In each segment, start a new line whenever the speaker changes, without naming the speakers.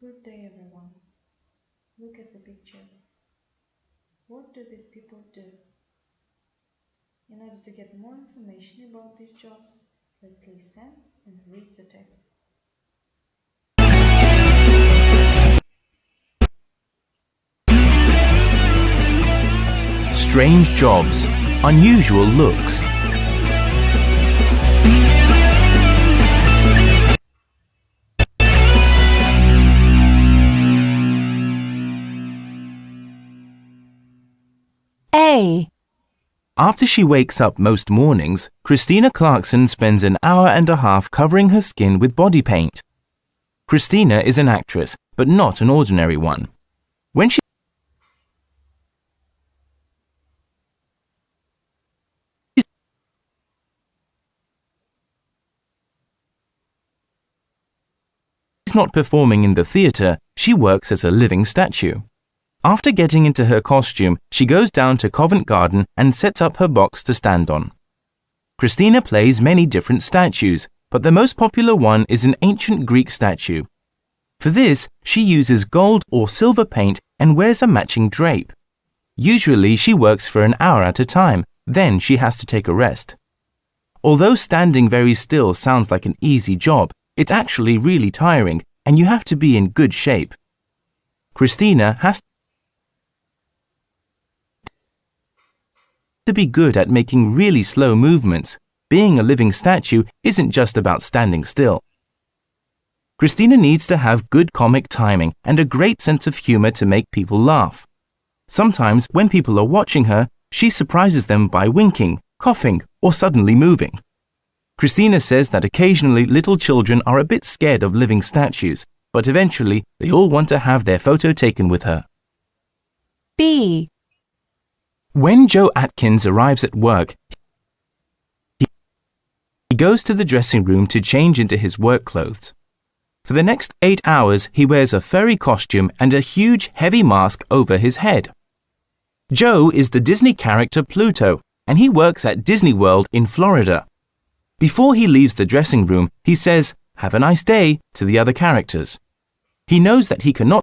Good day, everyone. Look at the pictures. What do these people do? In order to get more information about these jobs, let's listen and read the text.
Strange jobs, unusual looks.
A.
After she wakes up most mornings, Christina Clarkson spends an hour and a half covering her skin with body paint. Christina is an actress, but not an ordinary one. When she's not performing in the theatre, she works as a living statue. After getting into her costume, she goes down to Covent Garden and sets up her box to stand on. Christina plays many different statues, but the most popular one is an ancient Greek statue. For this, she uses gold or silver paint and wears a matching drape. Usually, she works for an hour at a time, then she has to take a rest. Although standing very still sounds like an easy job, it's actually really tiring, and you have to be in good shape. Christina has to be good at making really slow movements. Being a living statue isn't just about standing still. Christina needs to have good comic timing and a great sense of humor to make people laugh. Sometimes, when people are watching her, she surprises them by winking, coughing, or suddenly moving. Christina says that occasionally little children are a bit scared of living statues, but eventually they all want to have their photo taken with her.
B.
When Joe Atkins arrives at work, he goes to the dressing room to change into his work clothes. For the next 8 hours, he wears a furry costume and a huge, heavy mask over his head. Joe is the Disney character Pluto, and he works at Disney World in Florida. Before he leaves the dressing room, he says, "Have a nice day," to the other characters. He knows that he cannot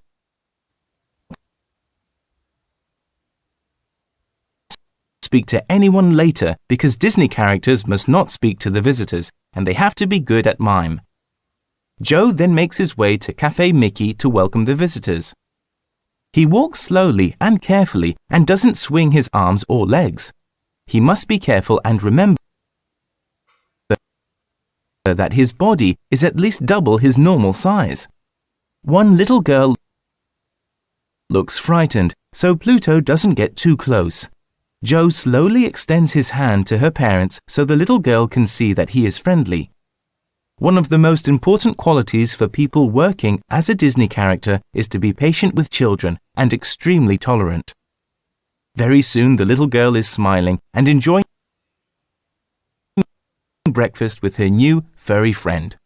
speak to anyone later because Disney characters must not speak to the visitors, and they have to be good at mime. Joe then makes his way to Cafe Mickey to welcome the visitors. He walks slowly and carefully and doesn't swing his arms or legs. He must be careful and remember that his body is at least double his normal size. One little girl looks frightened, so Pluto doesn't get too close. Joe slowly extends his hand to her parents so the little girl can see that he is friendly. One of the most important qualities for people working as a Disney character is to be patient with children and extremely tolerant. Very soon the little girl is smiling and enjoying breakfast with her new furry friend.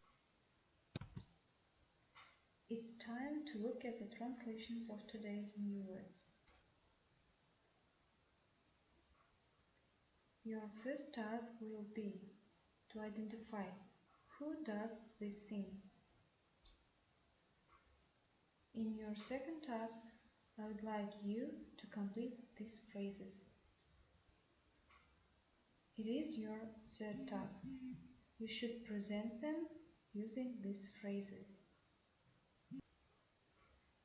It's time to look at the translations of today's new words. Your first task will be to identify who does these things. In your second task, I would like you to complete these phrases. It is your third task. You should present them using these phrases.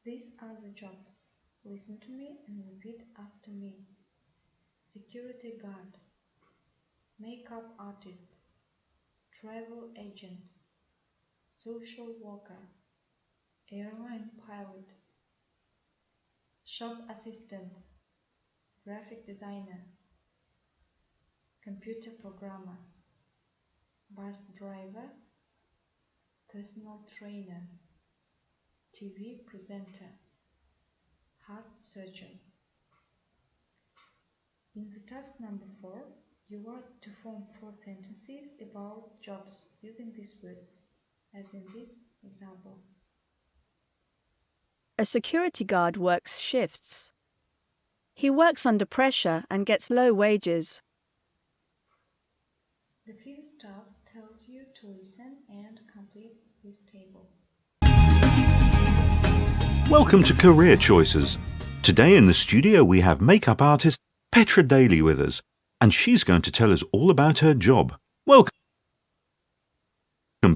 These are the jobs. Listen to me and repeat after me. Security guard, makeup artist, travel agent, social worker, airline pilot, shop assistant, graphic designer, computer programmer, bus driver, personal trainer, TV presenter, heart surgeon. In the task number 4, you are to form 4 sentences about jobs using these words, as in this example.
A security guard works shifts. He works under pressure and gets low wages.
The fifth task tells you to listen and complete this table.
Welcome to Career Choices. Today in the studio we have makeup artist Petra Daly with us, and she's going to tell us all about her job. Welcome,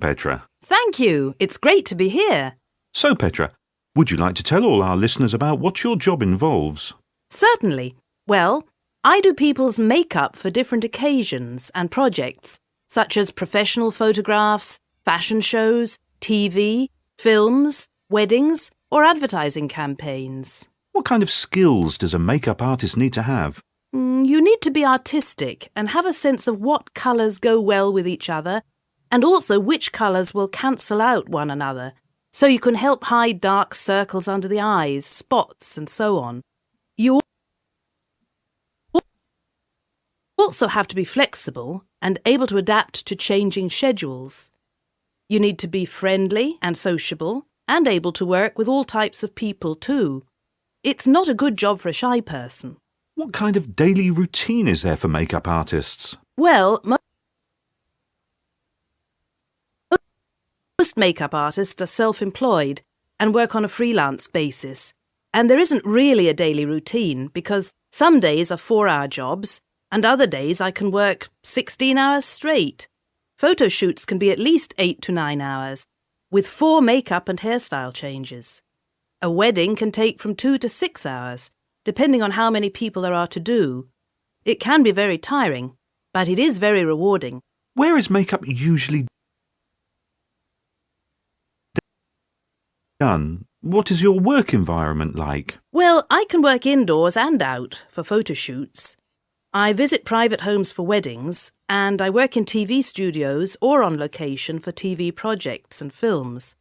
Petra.
Thank you. It's great to be here.
So, Petra, would you like to tell all our listeners about what your job involves?
Certainly. Well, I do people's makeup for different occasions and projects, such as professional photographs, fashion shows, TV, films, weddings, or advertising campaigns.
What kind of skills does a makeup artist need to have?
You need to be artistic and have a sense of what colours go well with each other, and also which colours will cancel out one another, so you can help hide dark circles under the eyes, spots, and so on. You also have to be flexible and able to adapt to changing schedules. You need to be friendly and sociable and able to work with all types of people too. It's not a good job for a shy person.
What kind of daily routine is there for makeup artists?
Well, most makeup artists are self-employed and work on a freelance basis, and there isn't really a daily routine because some days are 4-hour jobs and other days I can work 16 hours straight. Photo shoots can be at least 8 to 9 hours, with 4 makeup and hairstyle changes. A wedding can take from 2 to 6 hours, depending on how many people there are to do. It can be very tiring, but it is very rewarding.
Where is makeup usually done? What is your work environment like?
Well, I can work indoors and out for photo shoots. I visit private homes for weddings, and I work in TV studios or on location for TV projects and films.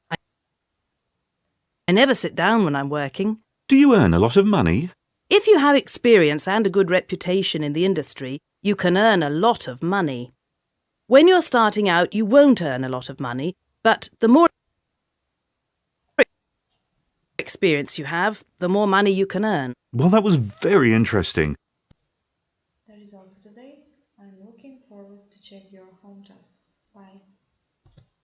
I never sit down when I'm working.
Do you earn a lot of money?
If you have experience and a good reputation in the industry, you can earn a lot of money. When you're starting out, you won't earn a lot of money, but the more experience you have, the more money you can earn.
Well, that was very interesting.